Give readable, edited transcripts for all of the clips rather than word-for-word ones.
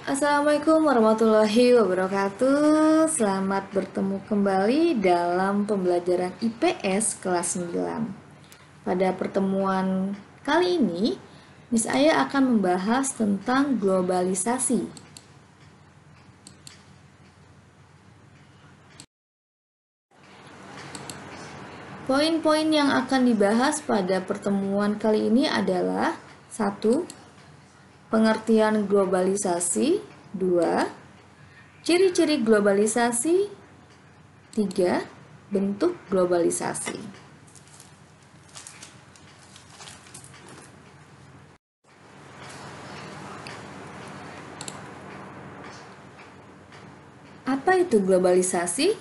Assalamualaikum warahmatullahi wabarakatuh. Selamat bertemu kembali dalam pembelajaran IPS kelas 9. Pada pertemuan kali ini, Miss Aya akan membahas tentang globalisasi. Poin-poin yang akan dibahas pada pertemuan kali ini adalah 1. Pengertian globalisasi. 2. Ciri-ciri globalisasi. 3. Bentuk globalisasi. Apa itu globalisasi?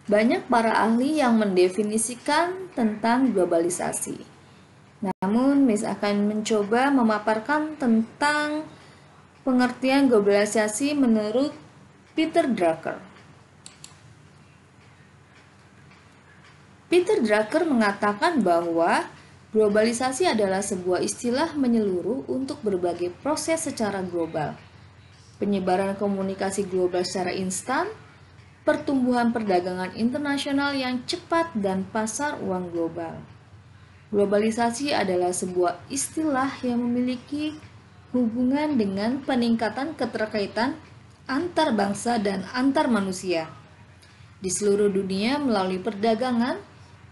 Banyak para ahli yang mendefinisikan tentang globalisasi. Namun, Miss akan mencoba memaparkan tentang pengertian globalisasi menurut Peter Drucker. Peter Drucker mengatakan bahwa globalisasi adalah sebuah istilah menyeluruh untuk berbagai proses secara global. Penyebaran komunikasi global secara instan, pertumbuhan perdagangan internasional yang cepat, dan pasar uang global. Globalisasi adalah sebuah istilah yang memiliki hubungan dengan peningkatan keterkaitan antar bangsa dan antar manusia di seluruh dunia melalui perdagangan,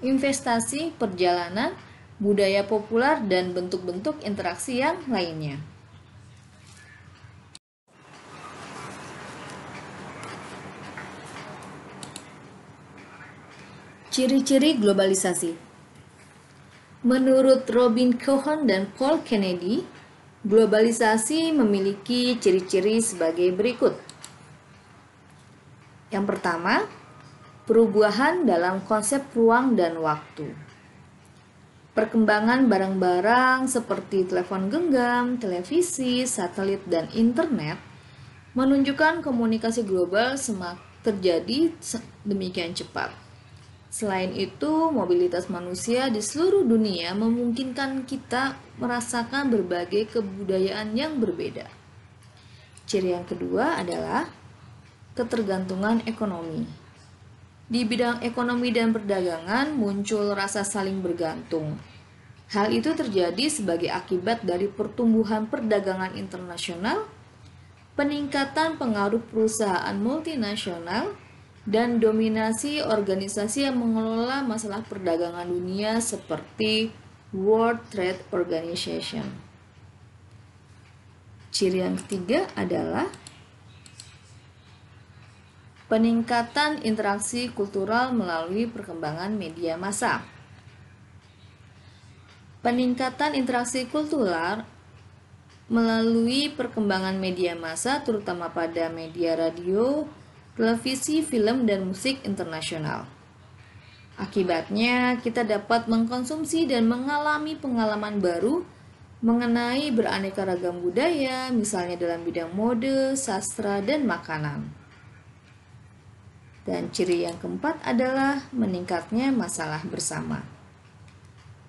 investasi, perjalanan, budaya populer, dan bentuk-bentuk interaksi yang lainnya. Ciri-ciri globalisasi. Menurut Robin Cohen dan Paul Kennedy, globalisasi memiliki ciri-ciri sebagai berikut. Yang pertama, perubahan dalam konsep ruang dan waktu. Perkembangan barang-barang seperti telepon genggam, televisi, satelit, dan internet menunjukkan komunikasi global terjadi demikian cepat. Selain itu, mobilitas manusia di seluruh dunia memungkinkan kita merasakan berbagai kebudayaan yang berbeda. Ciri yang kedua adalah ketergantungan ekonomi. Di bidang ekonomi dan perdagangan muncul rasa saling bergantung. Hal itu terjadi sebagai akibat dari pertumbuhan perdagangan internasional, peningkatan pengaruh perusahaan multinasional, dan dominasi organisasi yang mengelola masalah perdagangan dunia seperti World Trade Organization. Ciri yang ketiga adalah peningkatan interaksi kultural melalui perkembangan media massa. Peningkatan interaksi kultural melalui perkembangan media massa terutama pada media radio, televisi, film, dan musik internasional. Akibatnya, kita dapat mengkonsumsi dan mengalami pengalaman baru mengenai beraneka ragam budaya, misalnya dalam bidang mode, sastra, dan makanan. Dan ciri yang keempat adalah meningkatnya masalah bersama.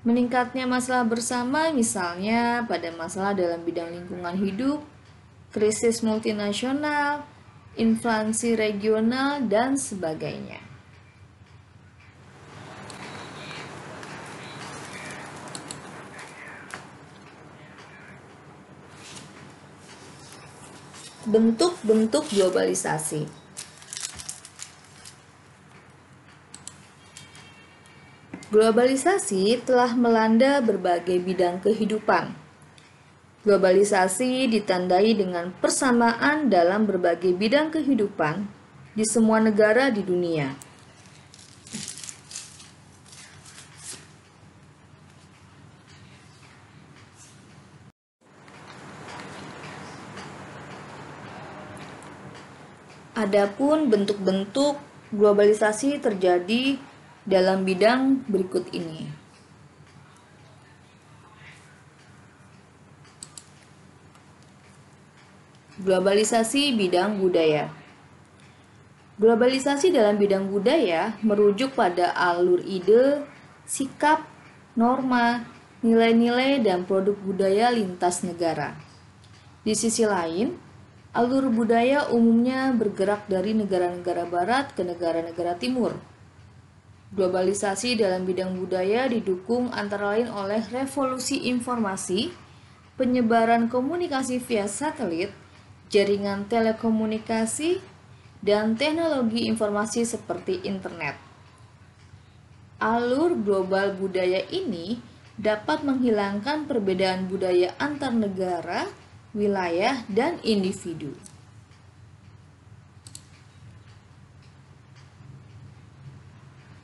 Meningkatnya masalah bersama misalnya pada masalah dalam bidang lingkungan hidup, krisis multinasional, inflasi regional, dan sebagainya. Bentuk-bentuk globalisasi. Globalisasi telah melanda berbagai bidang kehidupan. Globalisasi ditandai dengan persamaan dalam berbagai bidang kehidupan di semua negara di dunia. Adapun bentuk-bentuk globalisasi terjadi dalam bidang berikut ini. Globalisasi bidang budaya. Globalisasi dalam bidang budaya merujuk pada alur ide, sikap, norma, nilai-nilai, dan produk budaya lintas negara. Di sisi lain, Alur budaya umumnya bergerak dari negara-negara barat ke negara-negara timur. Globalisasi dalam bidang budaya didukung antara lain oleh revolusi informasi, penyebaran komunikasi via satelit, jaringan telekomunikasi, dan teknologi informasi seperti internet. Alur global budaya ini dapat menghilangkan perbedaan budaya antar negara, wilayah, dan individu.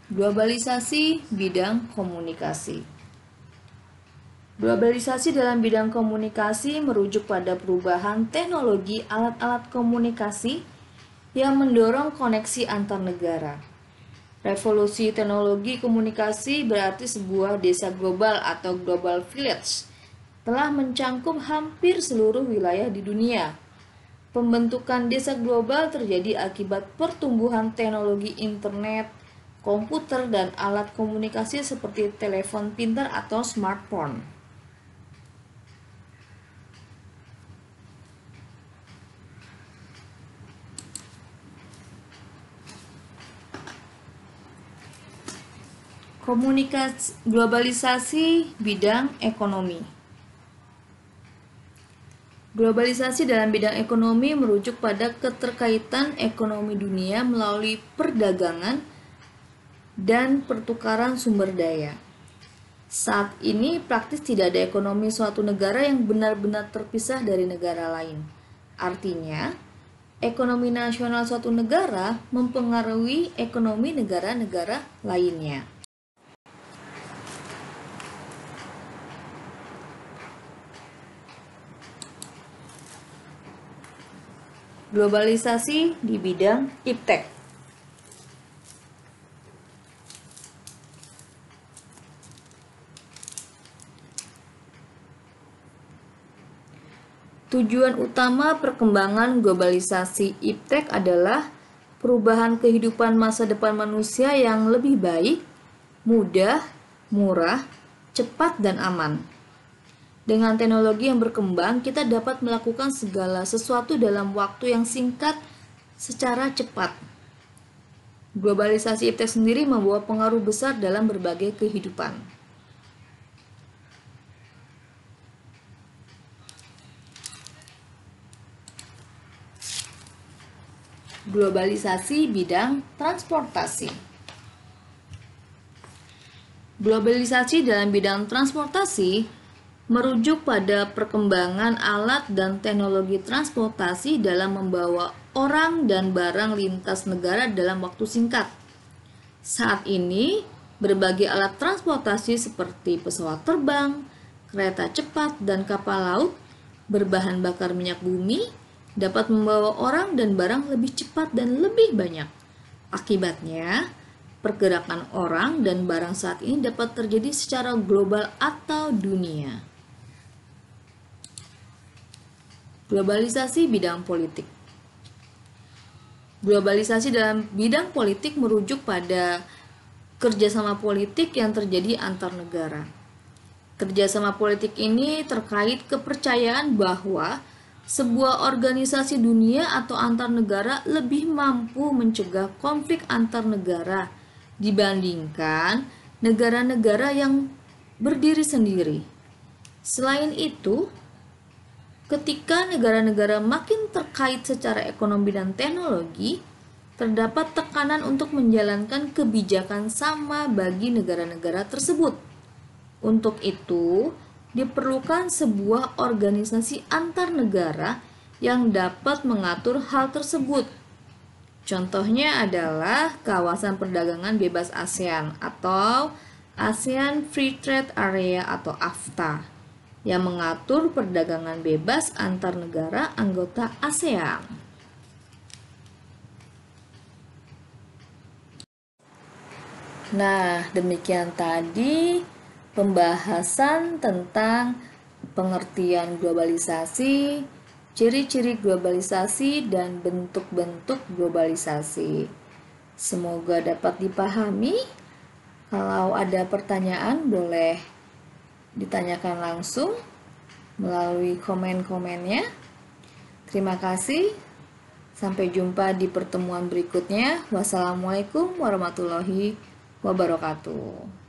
Globalisasi bidang komunikasi. Globalisasi dalam bidang komunikasi merujuk pada perubahan teknologi alat-alat komunikasi yang mendorong koneksi antar negara. Revolusi teknologi komunikasi berarti sebuah desa global atau global village telah mencangkup hampir seluruh wilayah di dunia. Pembentukan desa global terjadi akibat pertumbuhan teknologi internet, komputer, dan alat komunikasi seperti telepon pintar atau smartphone. Globalisasi bidang ekonomi. Globalisasi dalam bidang ekonomi merujuk pada keterkaitan ekonomi dunia melalui perdagangan dan pertukaran sumber daya. Saat ini praktis tidak ada ekonomi suatu negara yang benar-benar terpisah dari negara lain. Artinya, ekonomi nasional suatu negara mempengaruhi ekonomi negara-negara lainnya. Globalisasi di bidang iptek. Tujuan utama perkembangan globalisasi iptek adalah perubahan kehidupan masa depan manusia yang lebih baik, mudah, murah, cepat, dan aman. Dengan teknologi yang berkembang, kita dapat melakukan segala sesuatu dalam waktu yang singkat secara cepat. Globalisasi iptek sendiri membawa pengaruh besar dalam berbagai kehidupan. Globalisasi bidang transportasi. Globalisasi dalam bidang transportasi merujuk pada perkembangan alat dan teknologi transportasi dalam membawa orang dan barang lintas negara dalam waktu singkat. Saat ini, berbagai alat transportasi seperti pesawat terbang, kereta cepat, dan kapal laut berbahan bakar minyak bumi dapat membawa orang dan barang lebih cepat dan lebih banyak. Akibatnya, pergerakan orang dan barang saat ini dapat terjadi secara global atau dunia. Globalisasi bidang politik. Globalisasi dalam bidang politik merujuk pada kerjasama politik yang terjadi antar negara. Kerjasama politik ini terkait kepercayaan bahwa sebuah organisasi dunia atau antar negara lebih mampu mencegah konflik antar negara dibandingkan negara-negara yang berdiri sendiri. Selain itu, ketika negara-negara makin terkait secara ekonomi dan teknologi, terdapat tekanan untuk menjalankan kebijakan sama bagi negara-negara tersebut. Untuk itu, diperlukan sebuah organisasi antar negara yang dapat mengatur hal tersebut. Contohnya adalah Kawasan Perdagangan Bebas ASEAN atau ASEAN Free Trade Area atau AFTA, yang mengatur perdagangan bebas antar negara anggota ASEAN. Nah, demikian tadi pembahasan tentang pengertian globalisasi, ciri-ciri globalisasi, dan bentuk-bentuk globalisasi. Semoga dapat dipahami. Kalau ada pertanyaan, boleh ditanyakan langsung melalui komen-komennya. Terima kasih. Sampai jumpa di pertemuan berikutnya. Wassalamualaikum warahmatullahi wabarakatuh.